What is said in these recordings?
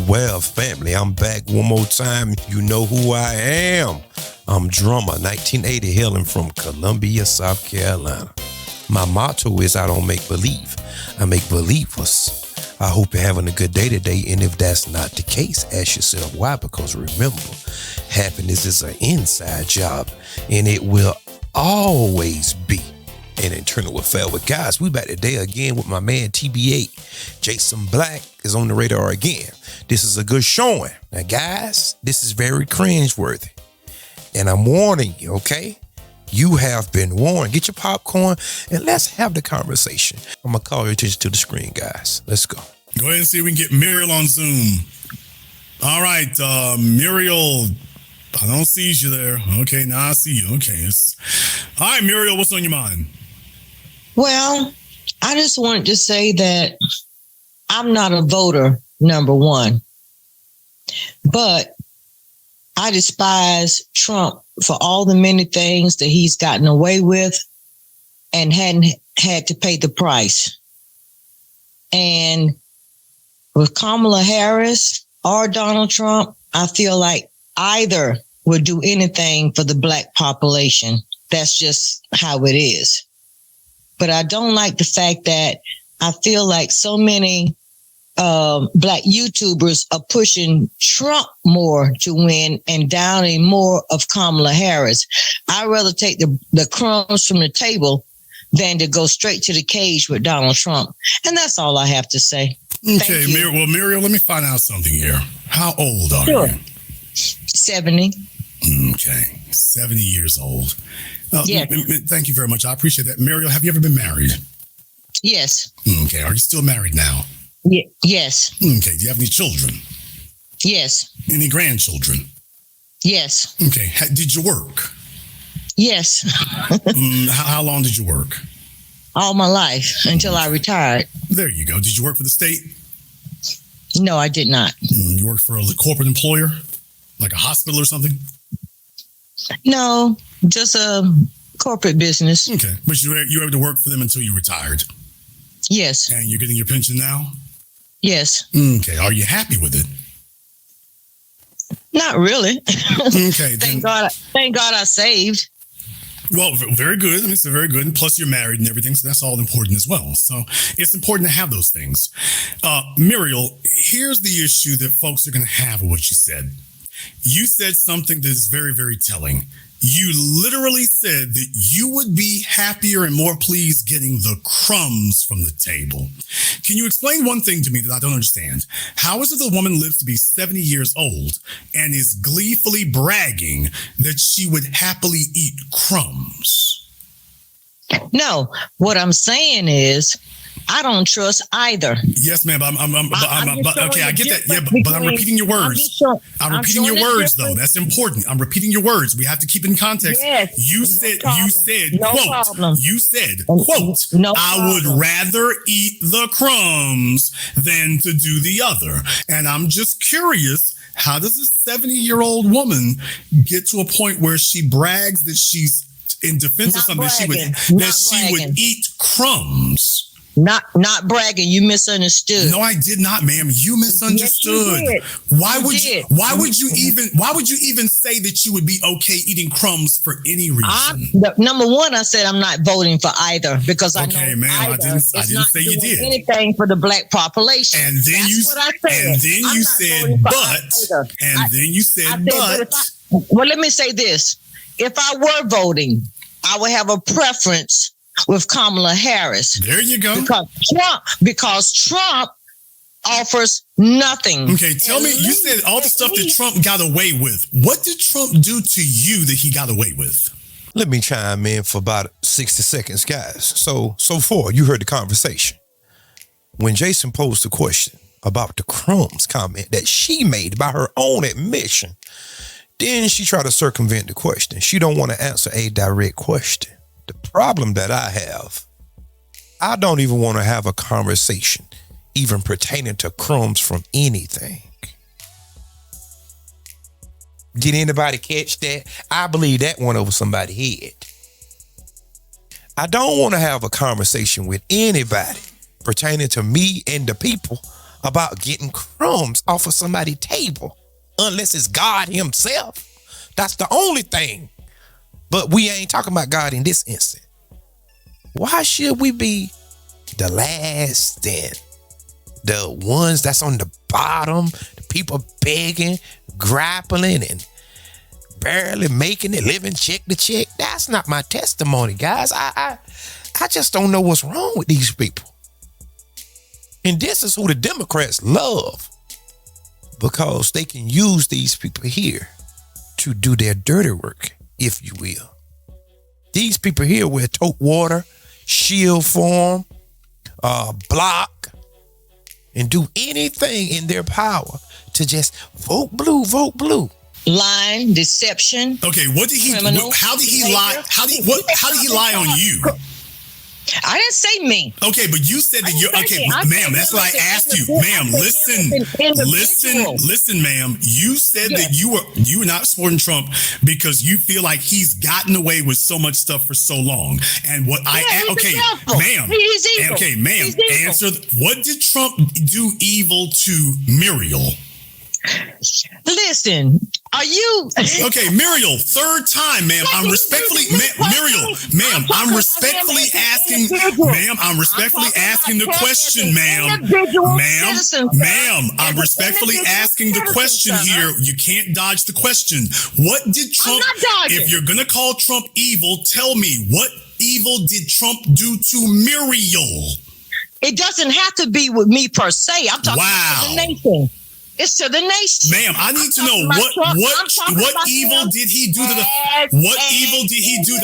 Well, family, I'm back one more time. You know who I am. I'm Drummer, 1980, hailing from Columbia, South Carolina. My motto is I don't make believe, I make believers. I hope you're having a good day today, and if that's not the case, ask yourself why, because remember, happiness is an inside job, and it will always be an internal affair. With guys, we back today again with my man TB8. Jason Black is on the radar again. This is a good showing. Now, guys, this is very cringeworthy, and I'm warning you, okay? You have been warned. Get your popcorn and let's have the conversation. I'm going to call your attention to the screen, guys. Let's go. Go ahead and see if we can get Muriel on Zoom. All right, Muriel, I don't see you there. Okay, now I see you. Okay. All right, Muriel, what's on your mind? Well, I just wanted to say that I'm not a voter, number one. But I despise Trump for all the many things that he's gotten away with and hadn't had to pay the price. And with Kamala Harris or Donald Trump, I feel like either would do anything for the Black population. That's just how it is. But I don't like the fact that I feel like so many Black YouTubers are pushing Trump more to win and downing more of Kamala Harris. I'd rather take the crumbs from the table than to go straight to the cage with Donald Trump. And that's all I have to say. Okay, Muriel, let me find out something here. How old are you? 70. Okay, 70 years old. Yeah. Thank you very much. I appreciate that. Muriel, have you ever been married? Yes. Okay, are you still married now? Yes. Okay, do you have any children? Yes. Any grandchildren? Yes. Okay, did you work? Yes. How long did you work? All my life until I retired. There you go. Did you work for the state? No, I did not. You worked for a corporate employer? Like a hospital or something? No, just a corporate business. Okay, but you were able to work for them until you retired? Yes. And you're getting your pension now? Yes. Okay, are you happy with it? Not really. Okay. Thank God I saved. Well, very good. I mean, it's very good. And plus you're married and everything. So that's all important as well. So it's important to have those things. Muriel, here's the issue that folks are going to have with what you said. You said something that is very, very telling. You literally said that you would be happier and more pleased getting the crumbs from the table. Can you explain one thing to me that I don't understand? How is it that a woman lives to be 70 years old and is gleefully bragging that she would happily eat crumbs? No, what I'm saying is I don't trust either. Yes, ma'am. Okay, I get that. Yeah, but I'm repeating your words. I'm repeating your words, though. That's important. I'm repeating your words. We have to keep in context. Yes, you said, quote, I would rather eat the crumbs than to do the other. And I'm just curious, how does a 70-year-old woman get to a point where she brags that she's in defense of something she would eat crumbs? Not bragging. You misunderstood. No, I did not, ma'am. You misunderstood. Yes, Why would you even say that you would be okay eating crumbs for any reason? Number one, I said I'm not voting for either because I know ma'am, I didn't say you did anything for the Black population. And then you said, well, let me say this: if I were voting, I would have a preference with Kamala Harris. There you go. Because Trump offers nothing. Okay, tell me, you said all the stuff that Trump got away with. What did Trump do to you that he got away with? Let me chime in for about 60 seconds, guys. So far, you heard the conversation. When Jason posed the question about the crumbs comment that she made by her own admission, then she tried to circumvent the question. She don't want to answer a direct question. The problem that I have, I don't even want to have a conversation even pertaining to crumbs from anything. Did anybody catch that? I believe that went over somebody's head. I don't want to have a conversation with anybody pertaining to me and the people about getting crumbs off of somebody's table, unless it's God himself. That's the only thing. But we ain't talking about God in this instant. Why should we be the last and the ones that's on the bottom, the people begging, grappling, and barely making it, living check to check? That's not my testimony, guys. I just don't know what's wrong with these people. And this is who the Democrats love, because they can use these people here to do their dirty work, if you will. These people here will tote water, shield form, block, and do anything in their power to just vote blue, vote blue. Lying, deception. Okay, what did he? How did he lie? How did he lie on you? I didn't say me. Okay, but you said that you're okay, ma'am. That's what I asked you, ma'am. Listen, ma'am. You said that you were not supporting Trump because you feel like he's gotten away with so much stuff for so long. And what ma'am. He's evil. Okay, ma'am. Answer. What did Trump do evil to Muriel? Listen, are you okay, Muriel? Third time, ma'am. I'm respectfully, Muriel, ma'am. I'm respectfully asking, ma'am. I'm respectfully asking the question, ma'am. Ma'am. I'm respectfully asking the question here. You can't dodge the question. What did Trump? If you're gonna call Trump evil, tell me what evil did Trump do to Muriel? It doesn't have to be with me per se. I'm talking to the nation. It's to the nation. Ma'am, I need to know what evil did he do to that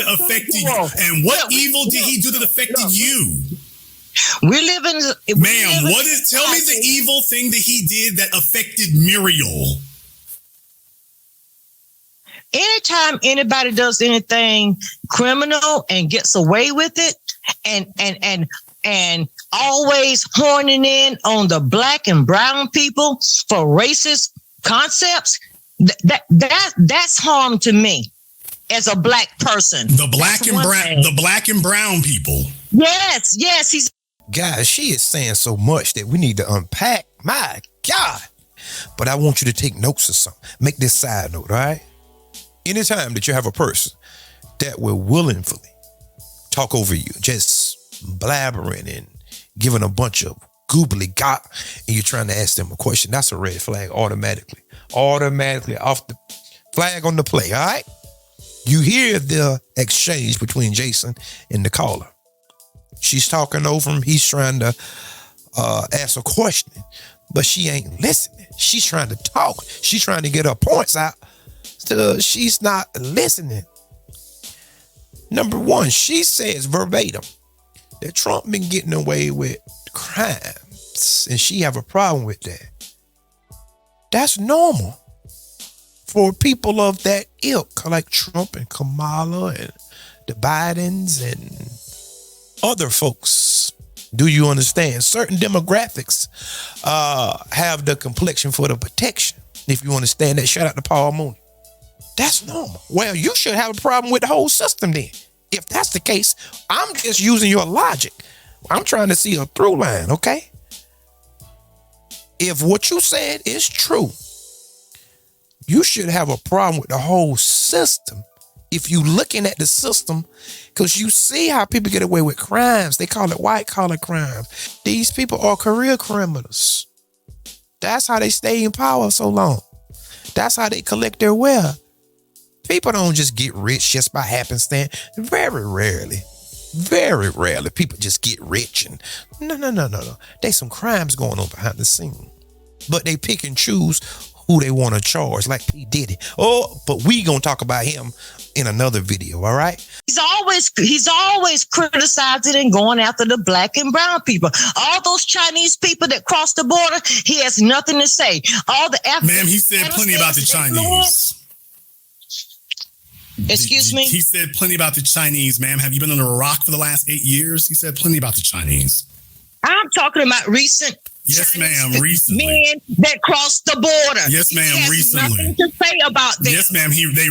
affected you? And what evil did he do that affected you? Tell me the evil thing that he did that affected Muriel. Anytime anybody does anything criminal and gets away with it and always horning in on the black and brown people for racist concepts, that's harm to me as a black person. The black and brown people. Yes, he's. Guys, she is saying so much that we need to unpack. My God. But I want you to take notes of something. Make this side note, all right? Anytime that you have a person that will willingly talk over you, just blabbering and giving a bunch of goobly gop, and you're trying to ask them a question, that's a red flag automatically off the flag on the play. All right, you hear the exchange between Jason and the caller. She's talking over him. He's trying to ask a question, but she ain't listening. She's trying to talk. She's trying to get her points out. She's not listening. Number one, she says verbatim that Trump been getting away with crimes, and she have a problem with that. That's normal for people of that ilk, like Trump and Kamala and the Bidens and other folks. Do you understand? Certain demographics have the complexion for the protection. If you understand that, shout out to Paul Mooney. That's normal. Well, you should have a problem with the whole system then. If that's the case, I'm just using your logic. I'm trying to see a through line, okay? If what you said is true, you should have a problem with the whole system. If you looking at the system, because you see how people get away with crimes. They call it white collar crime. These people are career criminals. That's how they stay in power so long. That's how they collect their wealth. People don't just get rich just by happenstance. Very rarely people just get rich. And no. There's some crimes going on behind the scene. But they pick and choose who they want to charge, like P. Diddy. Oh, but we gonna talk about him in another video, all right? He's always criticizing and going after the black and brown people. All those Chinese people that cross the border, he has nothing to say. All the African. Ma'am, he said plenty about the Chinese. Excuse me? He said plenty about the Chinese, ma'am. Have you been under a rock for the last 8 years? He said plenty about the Chinese. I'm talking about recent Yes, Chinese ma'am. Recently, men that crossed the border. Yes, ma'am. He has Recently, nothing to say about them. yes, ma'am. They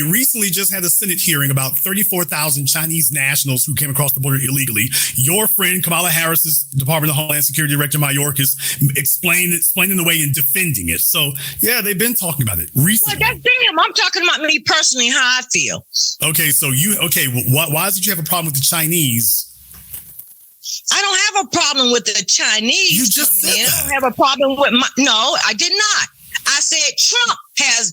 recently just had a Senate hearing about 34,000 Chinese nationals who came across the border illegally. Your friend Kamala Harris's Department of Homeland Security Director Mayorkas explaining the way and defending it. So yeah, they've been talking about it recently. Well, that's them. I'm talking about me personally, how I feel. Okay, so why did you have a problem with the Chinese? I don't have a problem with the Chinese You just coming in. said I don't have a problem with no, I did not. I said Trump has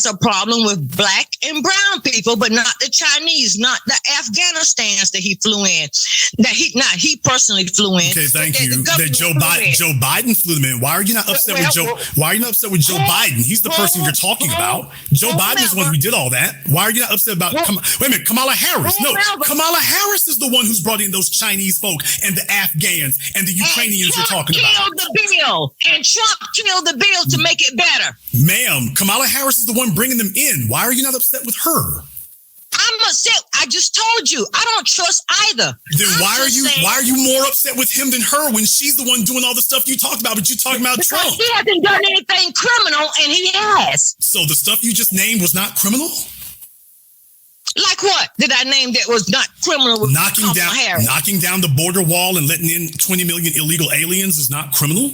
a problem with black and brown people, but not the Chinese, not the Afghanistans that he flew in. He personally flew in. Okay, thank you. That Joe Biden flew them in. Why are you not upset with Joe? Why are you not upset with Joe Biden? He's the person you're talking about. Joe Biden is the one who did all that. Why are you not upset about? Wait a minute, Kamala Harris. No, Kamala Harris is the one who's brought in those Chinese folk and the Afghans and the Ukrainians you're talking about. Trump killed the bill, and Trump killed the bill to make it better. Ma'am, Kamala Harris is the one bringing them in. Why are you not upset with her? I'm upset. I just told you I don't trust either. Then why are you more upset with him than her when she's the one doing all the stuff you talked about, but you're talking about Trump? He hasn't done anything criminal, and he has. So the stuff you just named was not criminal? Like what did I name that was not criminal? With Knocking down the border wall and letting in 20 million illegal aliens is not criminal?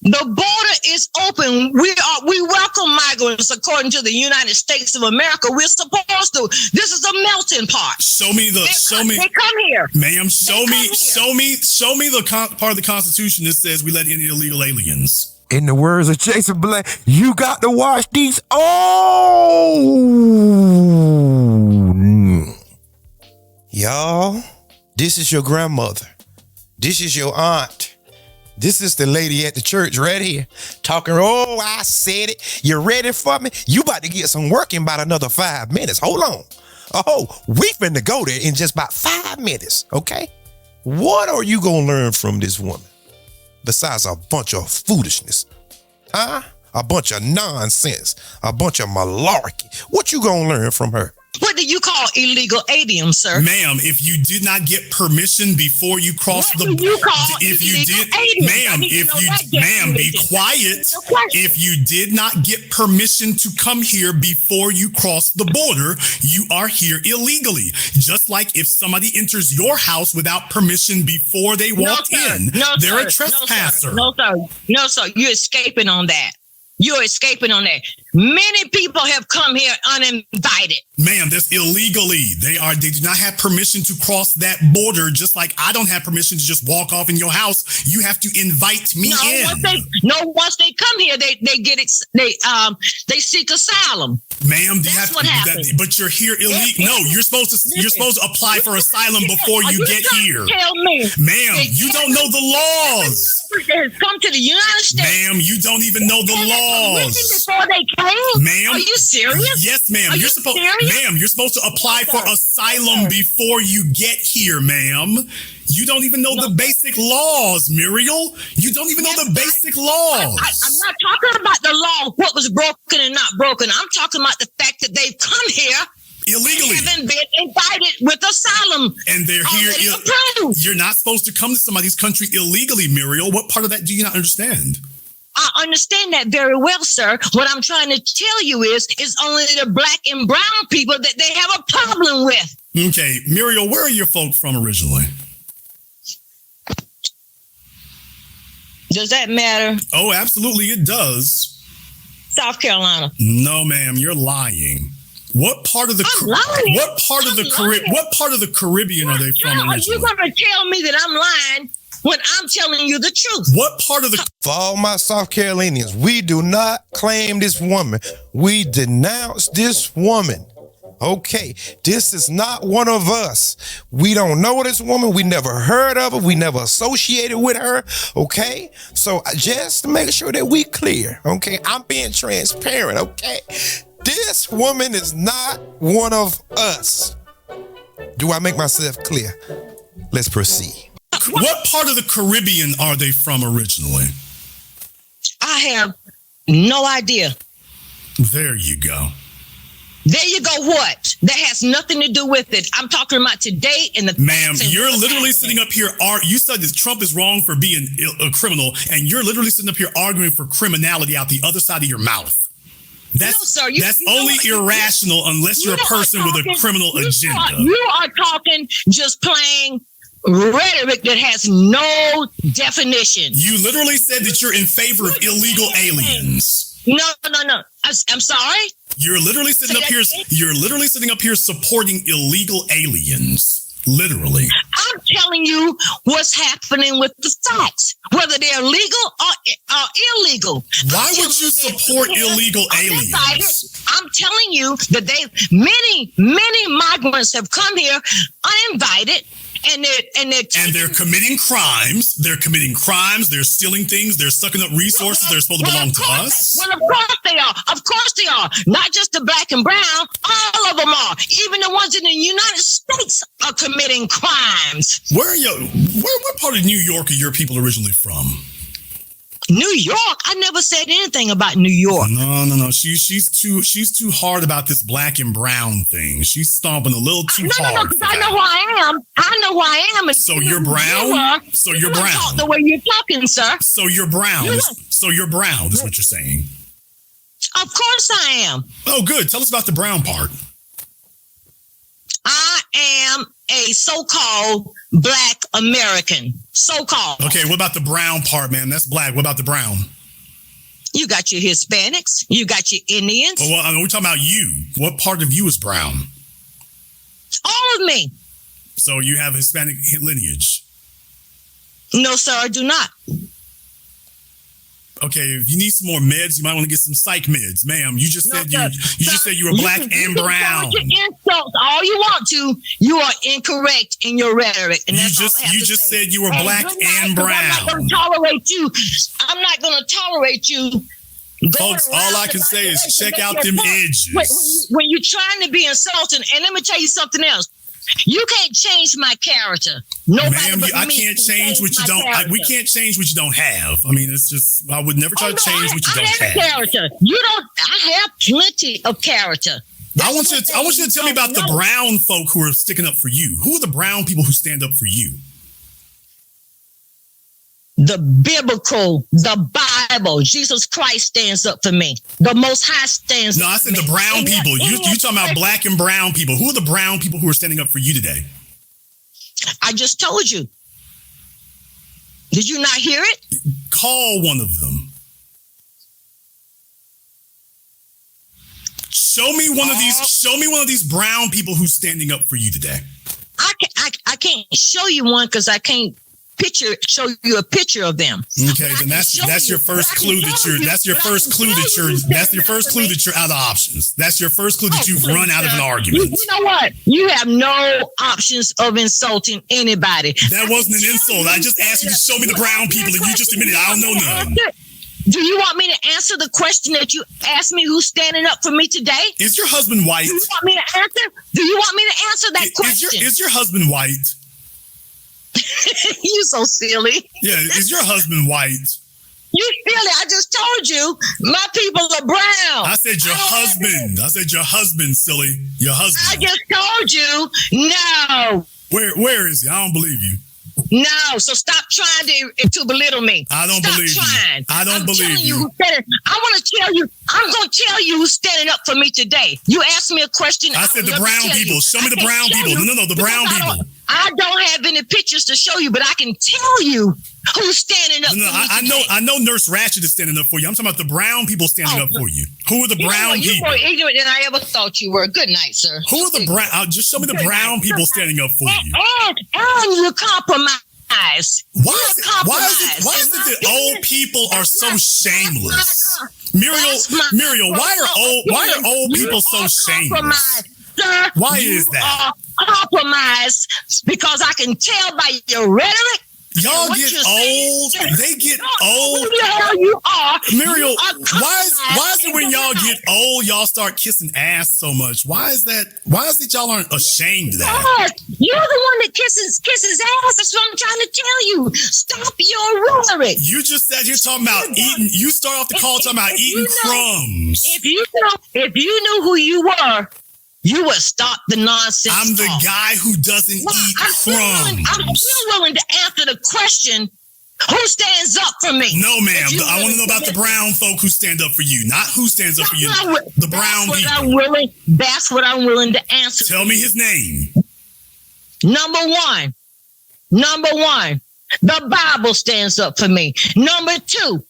The border is open. We welcome migrants according to the United States of America. We're supposed to. This is a melting pot. They come here, ma'am. Show me the part of the Constitution that says we let in illegal aliens. In the words of Jason Black, you got to watch these. Y'all, this is your grandmother. This is your aunt. This is the lady at the church right here talking. Oh, I said it. You ready for me? You about to get some work in about another 5 minutes. Hold on. Oh, we finna go there in just about 5 minutes. Okay. What are you going to learn from this woman? Besides a bunch of foolishness, huh? A bunch of nonsense, a bunch of malarkey. What you going to learn from her? What do you call illegal aliens, sir? Ma'am, if you did not get permission before you crossed the border, ma'am, be quiet. If you did not get permission to come here before you crossed the border, you are here illegally. Just like if somebody enters your house without permission before they walk in, they're a trespasser. No, sir. You're escaping on that. You're escaping on that. Many people have come here uninvited. Ma'am, that's illegally. They do not have permission to cross that border, just like I don't have permission to just walk off in your house. You have to invite me in. Once they come here, they seek asylum. Ma'am, that's what happens. But you're here illegal. No, you're supposed to apply for asylum before you get here. Tell me, ma'am, you don't know the laws. Come to the United States. Ma'am, you don't even know the laws. Before they came? Ma'am, are you serious? Yes, ma'am. You're supposed to apply for asylum before you get here, ma'am. You don't even know the basic laws, Muriel. You don't even know the basic laws. I'm not talking about the law, what was broken and not broken. I'm talking about the fact that they've come here illegally. They haven't been invited with asylum. And they're here. You're not supposed to come to somebody's country illegally, Muriel. What part of that do you not understand? I understand that very well, sir. What I'm trying to tell you is only the black and brown people that they have a problem with. Okay, Muriel, where are your folk from originally? Does that matter? Oh, absolutely, it does. South Carolina. No, ma'am, you're lying. What part of the Caribbean are they from originally? Are you going to tell me that I'm lying when I'm telling you the truth? What part of the... For all my South Carolinians, we do not claim this woman. We denounce this woman. Okay, this is not one of us. We don't know this woman. We never heard of her. We never associated with her. Okay, so just to make sure that we clear. Okay, I'm being transparent. Okay, this woman is not one of us. Do I make myself clear? Let's proceed. What part of the Caribbean are they from originally? I have no idea. There you go. There you go. What? That has nothing to do with it. I'm talking about today in the. Ma'am, you're literally sitting up here. You said that Trump is wrong for being a criminal, and you're literally sitting up here arguing for criminality out the other side of your mouth. That's only irrational unless you're a person with a criminal agenda. You are talking just plain rhetoric that has no definition. You literally said that you're in favor of illegal aliens. No. I'm sorry. You're literally sitting up here. You're literally sitting up here supporting illegal aliens. Literally. I'm telling you what's happening with the facts, whether they're legal or illegal. Why would you support illegal aliens? I'm telling you that many migrants have come here uninvited. And they're committing crimes. They're committing crimes. They're stealing things. They're sucking up resources. They're supposed to belong to us. Well, of course they are. Of course they are. Not just the black and brown. All of them are. Even the ones in the United States are committing crimes. What part of New York are your people originally from? New York? I never said anything about New York. No. She's too hard about this black and brown thing. She's stomping a little too hard. I know who I am. I know who I am. So you're brown? So you're brown. Talk the way you're talking, sir. So you're brown. So you're brown is what you're saying. Of course I am. Oh, good. Tell us about the brown part. I am a so-called black American. So-called. Okay, what about the brown part, man? That's black. What about the brown? You got your Hispanics. You got your Indians. Well, we're talking about you. What part of you is brown? All of me. So you have Hispanic lineage? No, sir, I do not. Okay, if you need some more meds, you might want to get some psych meds, ma'am. You just said you were black and brown. You can insult all you want to. You are incorrect in your rhetoric, and that's you just said you were black and brown. I'm not going to tolerate you. I'm not going to tolerate you. Folks, all I can say is check out them edges. When you're trying to be insulting, and let me tell you something else. You can't change my character. Nobody Ma'am, but I me can't change what you don't. We can't change what you don't have. I mean, it's just I would never try to change what you don't have. Character. You don't. I have plenty of character. I want you to tell me about the brown folk who are sticking up for you. Who are the brown people who stand up for you? The biblical, the Bible, Jesus Christ stands up for me. The Most High stands up for me. No, I said the brown people. You talking about black and brown people. Who are the brown people who are standing up for you today? I just told you. Did you not hear it? Call one of them. Show me one of these brown people who's standing up for you today. I can't show you one because I can't show you a picture of them. Okay, then that's your first clue that you're out of options. That's your first clue that you've run out of an argument. You know what? You have no options of insulting anybody. That wasn't an insult. I just asked you to show me the brown people, and you just admitted I don't know none. Do you want me to answer the question that you asked me? Who's standing up for me today? Is your husband white? Do you want me to answer that question? Is your husband white? You so silly. Yeah, is your husband white? You silly. I just told you my people are brown. I said your husband. I said your husband, silly. Your husband. I just told you. No. Where is he? I don't believe you. No, so stop trying to belittle me. I don't believe you. I don't believe you. I'm going to tell you who's standing up for me today. You asked me a question. I said the brown people. Show me the brown people. No, the brown people. I don't have any pictures to show you, but I can tell you who's standing up for me today. I know Nurse Ratchet is standing up for you. I'm talking about the brown people standing up for you. Who are the brown people? You're more ignorant than I ever thought you were. Good night, sir. Who are the brown? Just show me the brown people standing up for you. And you're compromised. Why is it that old people are so shameless? Muriel, why are old people so shameless? Sir, why is that? Compromised because I can tell by your rhetoric Y'all get old. They get old. Who the hell you are? Muriel, why is it when y'all get old, y'all start kissing ass so much? Why is that? Why is it y'all aren't ashamed of that? You're the one that kisses ass. That's what I'm trying to tell you. Stop your rhetoric. You just said you're talking about eating. You start off the call talking about eating crumbs. If you knew who you were, you would stop the nonsense. I'm the guy who doesn't eat crumbs. I'm still willing to answer the question. Who stands up for me? No, ma'am. I want to know about the brown folk who stand up for you, not who stands up for you. The brown people. That's what I'm willing to answer. Tell me his name. Number one, the Bible stands up for me. Number two,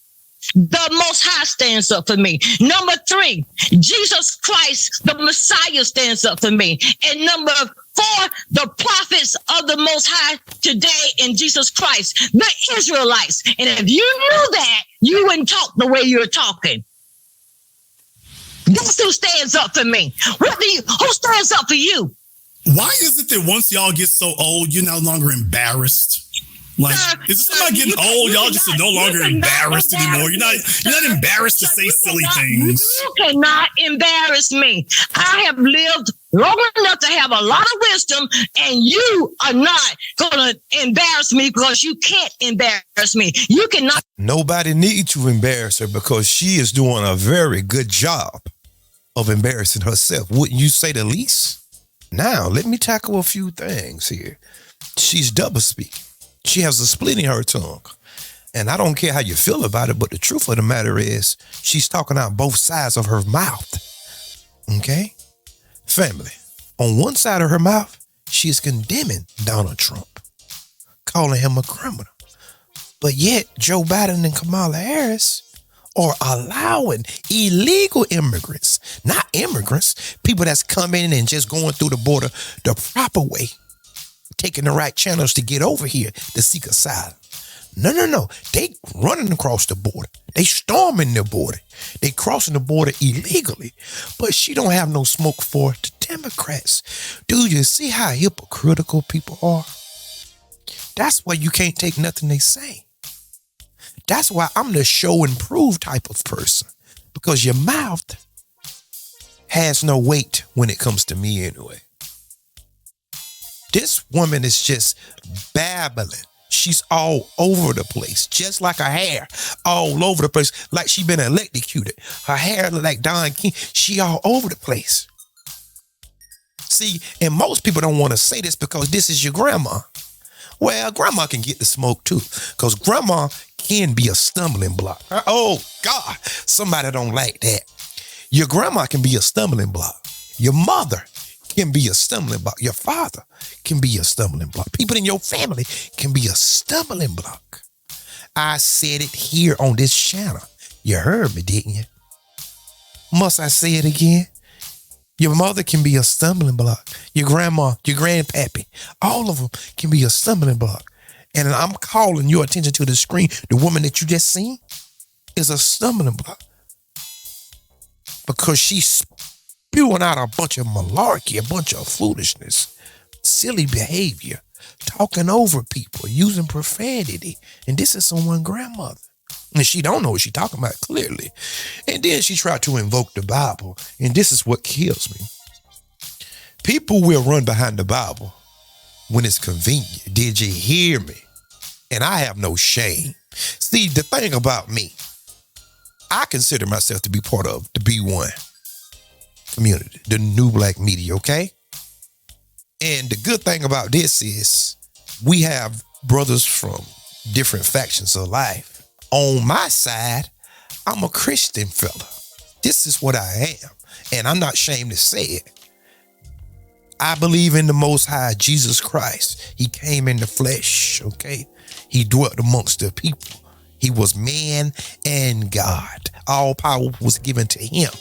the Most High stands up for me. Number three, Jesus Christ, the Messiah, stands up for me. And number four, the prophets of the Most High today in Jesus Christ, the Israelites. And if you knew that, you wouldn't talk the way you're talking. That's who stands up for me. Who stands up for you? Why is it that once y'all get so old, you're no longer embarrassed? Like, is it somebody getting old? Y'all just are no longer embarrassed anymore. You're not embarrassed to say silly things. You cannot embarrass me. I have lived long enough to have a lot of wisdom, and you are not going to embarrass me because you can't embarrass me. You cannot. Nobody needs to embarrass her because she is doing a very good job of embarrassing herself. Wouldn't you say the least? Now, let me tackle a few things here. She's double speaking. She has a split in her tongue. And I don't care how you feel about it, but the truth of the matter is she's talking out both sides of her mouth. Okay? Family. On one side of her mouth, she is condemning Donald Trump, calling him a criminal. But yet, Joe Biden and Kamala Harris are allowing illegal immigrants, not immigrants, people that's coming in and just going through the border the proper way, taking the right channels to get over here to seek asylum. No. They running across the border. They storming the border. They crossing the border illegally. But she don't have no smoke for the Democrats. Do you see how hypocritical people are? That's why you can't take nothing they say. That's why I'm the show and prove type of person. Because your mouth has no weight when it comes to me anyway. This woman is just babbling. She's all over the place, just like her hair, all over the place, like she been electrocuted. Her hair look like Don King. She all over the place. See, and most people don't want to say this because this is your grandma. Well, grandma can get the smoke too, because grandma can be a stumbling block. Oh, God, somebody don't like that. Your grandma can be a stumbling block. Your mother can be a stumbling block. Your father can be a stumbling block. People in your family can be a stumbling block. I said it here on this channel. You heard me, didn't you? Must I say it again? Your mother can be a stumbling block. Your grandma, your grandpappy, all of them can be a stumbling block. And I'm calling your attention to the screen. The woman that you just seen is a stumbling block because she's spewing out a bunch of malarkey, a bunch of foolishness, silly behavior, talking over people, using profanity. And this is someone's grandmother. And she don't know what she's talking about clearly. And then she tried to invoke the Bible. And this is what kills me. People will run behind the Bible when it's convenient. Did you hear me? And I have no shame. See, the thing about me, I consider myself to be part of the B1 community, the new black media, okay? And the good thing about this is we have brothers from different factions of life. On my side, I'm a Christian fella. This is what I am. And I'm not ashamed to say it. I believe in the Most High, Jesus Christ. He came in the flesh, okay? He dwelt amongst the people. He was man and God. All power was given to him.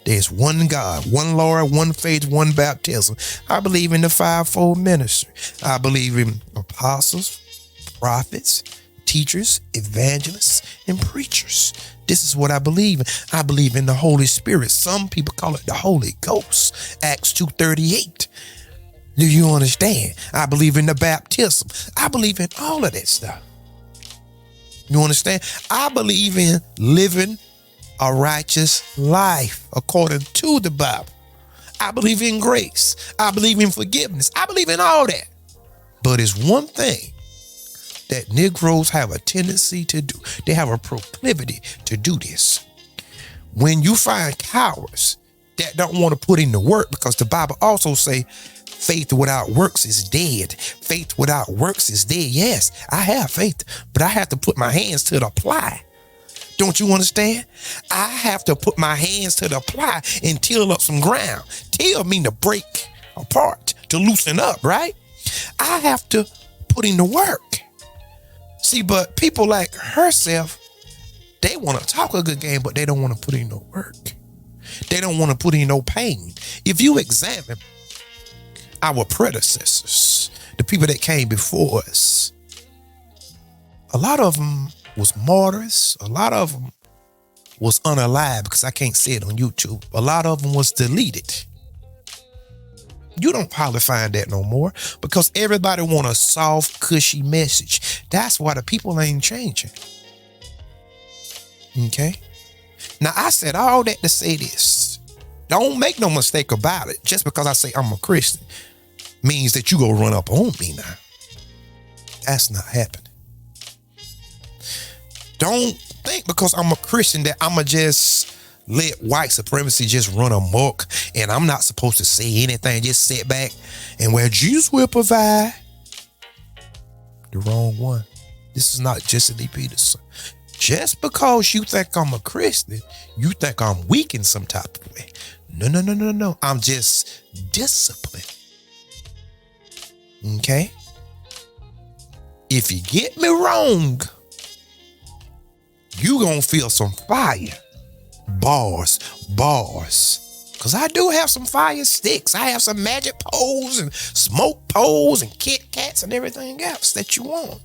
There's one God, one Lord, one faith, one baptism. I believe in the fivefold ministry. I believe in apostles, prophets, teachers, evangelists, and preachers. This is what I believe in. I believe in the Holy Spirit. Some people call it the Holy Ghost. Acts 2:38. Do you understand? I believe in the baptism. I believe in all of that stuff. You understand? I believe in living a righteous life according to the Bible. I believe in grace. I believe in forgiveness. I believe in all that. But it's one thing that Negroes have a tendency to do. They have a proclivity to do this. When you find cowards that don't want to put in the work, because the Bible also say faith without works is dead. Faith without works is dead. Yes, I have faith, but I have to put my hands to the plow. Don't you understand? I have to put my hands to the plow and till up some ground. Till mean to break apart, to loosen up, right? I have to put in the work. See, but people like herself, they want to talk a good game, but they don't want to put in no work. They don't want to put in no pain. If you examine our predecessors, the people that came before us, a lot of them was martyrs. A lot of them was unalive, because I can't say it on YouTube. A lot of them was deleted. You don't probably find that no more, because everybody want a soft, cushy message. That's why the people ain't changing. Okay? Now, I said all that to say this. Don't make no mistake about it. Just because I say I'm a Christian means that you go run up on me now. That's not happening. Don't think because I'm a Christian that I'ma just let white supremacy just run amok and I'm not supposed to say anything. Just sit back and where Jesus will provide. The wrong one. This is not Jesse Lee Peterson. Just because you think I'm a Christian, you think I'm weak in some type of way. No. I'm just disciplined. Okay? If you get me wrong, you gonna feel some fire. Bars. Because I do have some fire sticks. I have some magic poles and smoke poles and Kit Kats and everything else that you want.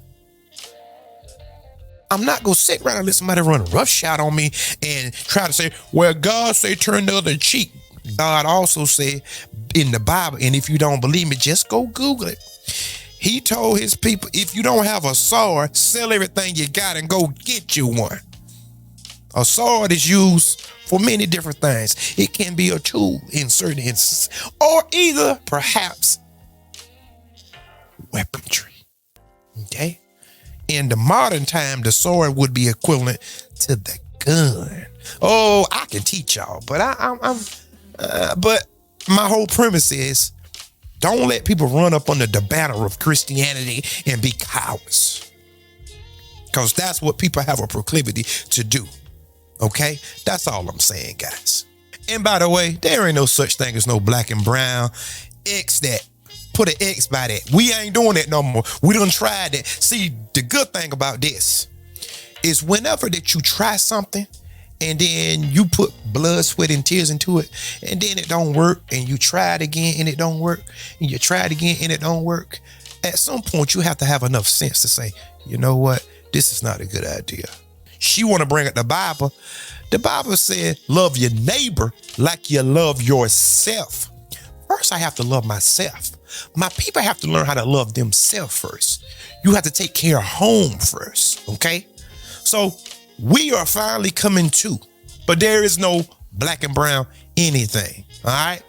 I'm not gonna sit around and let somebody run a roughshod on me and try to say, well, God say turn the other cheek. God also said in the Bible, and if you don't believe me, just go Google it. He told his people, if you don't have a sword, sell everything you got and go get you one. A sword is used for many different things. It can be a tool in certain instances, or either perhaps weaponry. Okay? In the modern time, the sword would be equivalent to the gun. Oh, I can teach y'all, but but my whole premise is, don't let people run up under the banner of Christianity and be cowards. Because that's what people have a proclivity to do. Okay? That's all I'm saying, guys. And by the way, there ain't no such thing as no black and brown. X that. Put an X by that. We ain't doing that no more. We done tried that. See, the good thing about this is whenever that you try something and then you put blood, sweat, and tears into it, and then it don't work, and you try it again and it don't work, and you try it again and it don't work, at some point you have to have enough sense to say, you know what, this is not a good idea. She want to bring up the Bible. The Bible said, love your neighbor like you love yourself. First, I have to love myself. My people have to learn how to love themselves first. You have to take care of home first, okay? So we are finally coming to, but there is no black and brown anything, all right?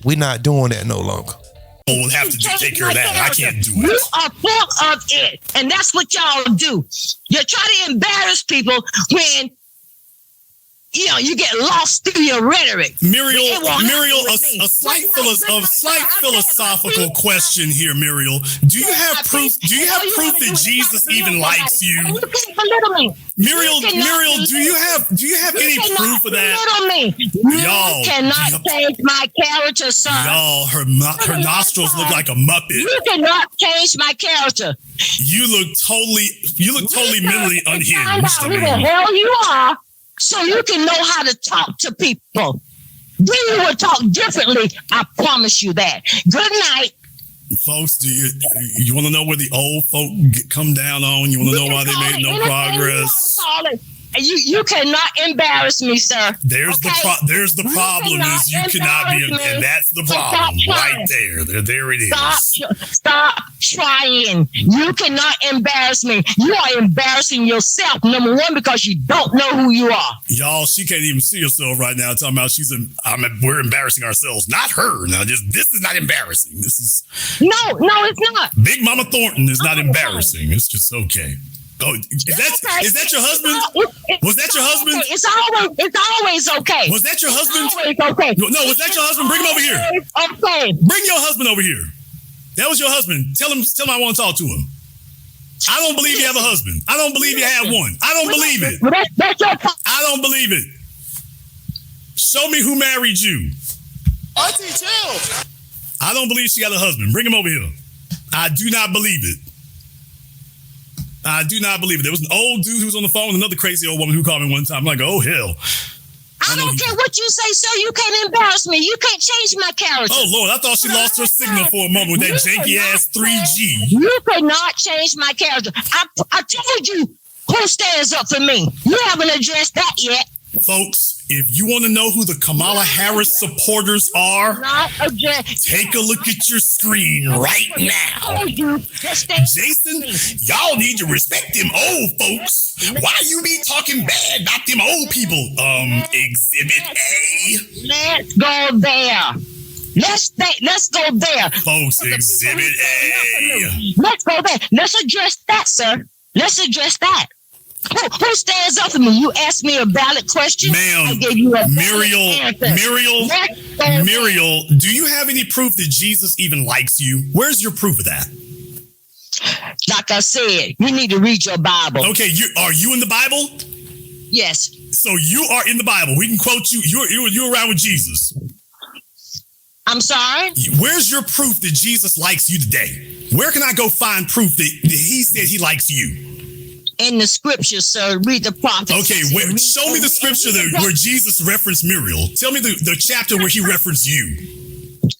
We're not doing that no longer. We'll have to take care of that. I can't do it. You are full of it, and that's what y'all do. You try to embarrass people when you get lost through your rhetoric. Muriel, a slight philosophical question here, Muriel. Do you have proof? Do you have proof that Jesus even likes you? You can't belittle me. Muriel, do you have any proof of that? You cannot change my character, son. Y'all, her nostrils look like a Muppet. You cannot change my character. You look totally mentally unhinged. Find out who the hell you are, so you can know how to talk to people. Then you will talk differently. I promise you that. Good night. Folks, do you want to know where the old folk come down on? You want to know why they made no progress? You cannot embarrass me, sir. There's the problem is you cannot be, and that's the problem right there. There it is. Stop trying. You cannot embarrass me. You are embarrassing yourself, number one, because you don't know who you are. Y'all, she can't even see herself right now. Talking about we're embarrassing ourselves, not her. Now, this is not embarrassing. This is no, it's not. Big Mama Thornton is not embarrassing. It's just okay. Oh, is that your husband? Was that your husband? It's always okay. Was that your husband? It's always okay. No, was that your husband? Bring him over here. Okay. Bring your husband over here. That was your husband. Tell him I want to talk to him. I don't believe you have a husband. I don't believe you have one. I don't believe it. I don't believe it. Show me who married you. Auntie, chill. I don't believe she got a husband. Bring him over here. I do not believe it. I do not believe it. There was an old dude who was on the phone with another crazy old woman who called me one time. I'm like, oh, hell. I don't care what you say, sir. You can't embarrass me. You can't change my character. Oh, Lord. I thought she lost her signal for a moment with that janky-ass 3G. You cannot change my character. I told you who stands up for me. You haven't addressed that yet. Folks, if you want to know who the Kamala Harris supporters are, take a look at your screen right now. Jason, y'all need to respect them old folks. Why you be talking bad about them old people? Exhibit A. Let's go there. Let's go there. Folks, Exhibit A. Let's go there. Let's address that, sir. Let's address that. Who stands up for me? You asked me a valid question. Ma'am, I gave you a Muriel, do you have any proof that Jesus even likes you? Where's your proof of that? Like I said, you need to read your Bible. Okay, are you in the Bible? Yes. So you are in the Bible. We can quote you. You're around with Jesus. I'm sorry? Where's your proof that Jesus likes you today? Where can I go find proof that he said he likes you? In the scripture, sir. Read the prophets. Okay, show me the scripture where Jesus referenced Muriel. Tell me the chapter where he referenced you.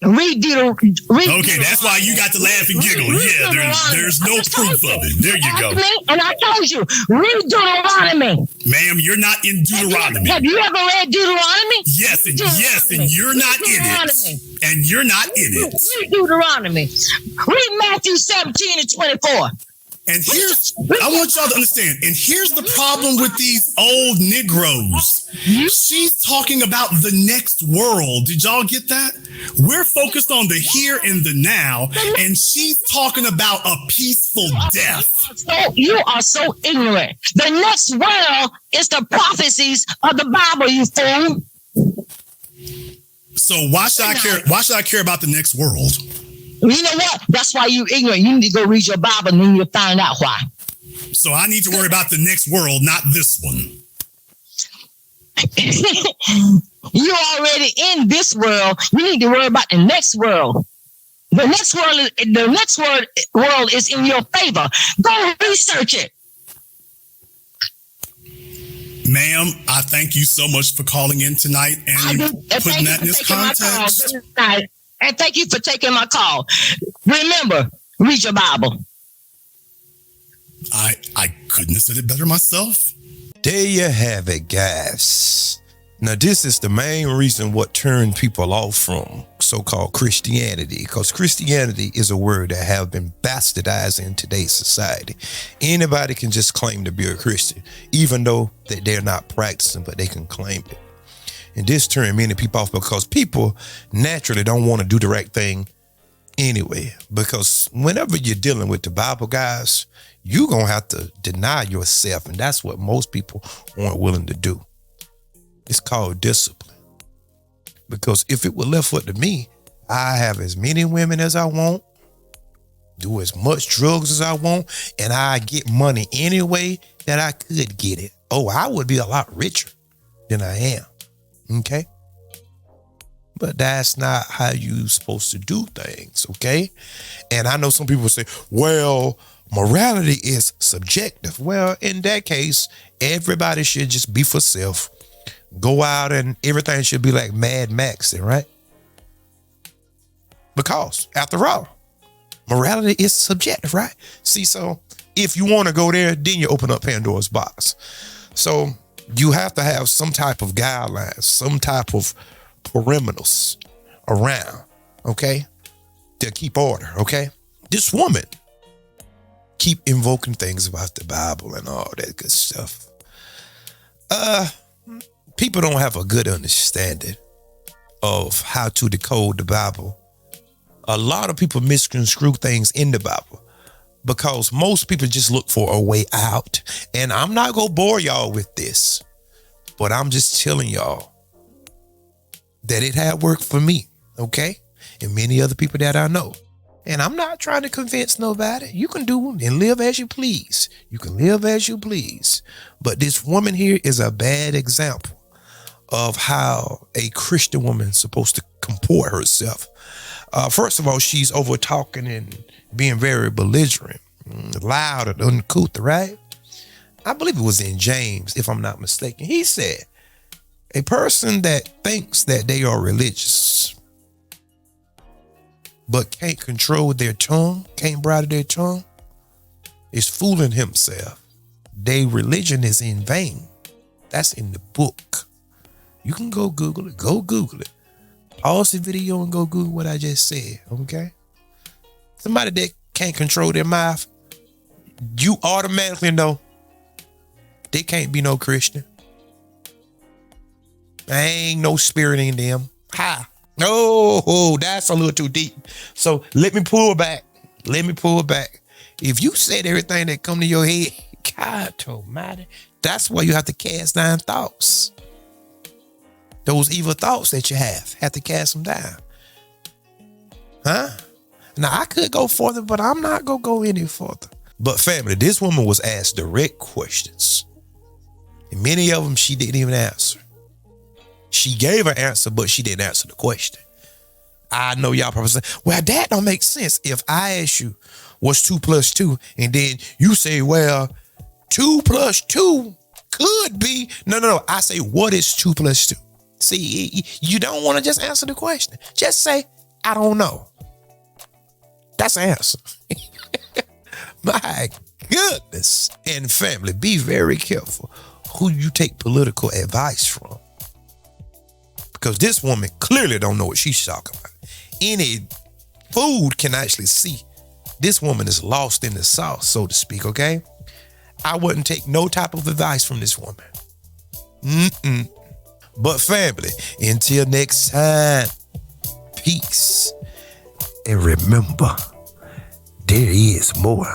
Read Okay, that's why you got to laugh and giggle. Yeah, there's no proof of it. There you go. And I told you, read Deuteronomy. Ma'am, you're not in Deuteronomy. Have you ever read Deuteronomy? Yes, and you're not in it. And you're not in it. Read Deuteronomy. Read Matthew 17 and 24. And I want y'all to understand, and here's the problem with these old Negroes. She's talking about the next world. Did y'all get that? We're focused on the here and the now, and she's talking about a peaceful death. You are so ignorant. The next world is the prophecies of the Bible, you fool. So why should I care? Why should I care about the next world? You know what? That's why you're ignorant. You need to go read your Bible and then you'll find out why. So I need to worry about the next world, not this one. You're already in this world. You need to worry about the next world. The next world is in your favor. Go research it. Ma'am, I thank you so much for calling in tonight and putting that in this context. And thank you for taking my call. Remember, read your Bible. I couldn't have said it better myself. There you have it, guys. Now, this is the main reason what turned people off from so-called Christianity, because Christianity is a word that have been bastardized in today's society. Anybody can just claim to be a Christian, even though that they're not practicing, but they can claim it. And this turned many people off because people naturally don't want to do the right thing anyway. Because whenever you're dealing with the Bible, guys, you're going to have to deny yourself. And that's what most people aren't willing to do. It's called discipline. Because if it were left up to me, I have as many women as I want, do as much drugs as I want, and I get money any way that I could get it. Oh, I would be a lot richer than I am. Okay? But that's not how you're supposed to do things, okay? And I know some people say, well, morality is subjective. Well, in that case, everybody should just be for self. Go out and everything should be like Mad Max, right? Because, after all, morality is subjective, right? See, so if you want to go there, then you open up Pandora's box. So you have to have some type of guidelines, some type of perimeters around, okay, to keep order, okay? This woman keep invoking things about the Bible and all that good stuff. People don't have a good understanding of how to decode the Bible. A lot of people misconstrue things in the Bible because most people just look for a way out. And I'm not going to bore y'all with this, but I'm just telling y'all that it had worked for me, okay? And many other people that I know. And I'm not trying to convince nobody. You can do and live as you please. You can live as you please. But this woman here is a bad example of how a Christian woman is supposed to comport herself. First of all, she's over talking and being very belligerent, loud and uncouth, right? I believe it was in James, if I'm not mistaken. He said, a person that thinks that they are religious but can't control their tongue, can't bridle their tongue, is fooling himself. Their religion is in vain. That's in the book. You can go Google it. Go Google it. Pause the video and go Google what I just said, okay? Somebody that can't control their mouth, you automatically know they can't be no Christian. There ain't no spirit in them. Ha! Oh, that's a little too deep. So let me pull back. If you said everything that come to your head, God almighty, that's why you have to cast down thoughts. Those evil thoughts that you have to cast them down. Huh? Now, I could go further, but I'm not going to go any further. But family, this woman was asked direct questions. And many of them she didn't even answer. She gave her answer, but she didn't answer the question. I know y'all probably say, well, that don't make sense. If I ask you what's 2 + 2, and then you say, well, 2 + 2 could be. No. I say, what is 2 + 2? See, you don't want to just answer the question. Just say, I don't know. That's the answer. My goodness. And family, be very careful who you take political advice from. Because this woman clearly don't know what she's talking about. Any food can actually see this woman is lost in the sauce, so to speak, okay? I wouldn't take no type of advice from this woman. But family, until next time, peace. And remember, there is more.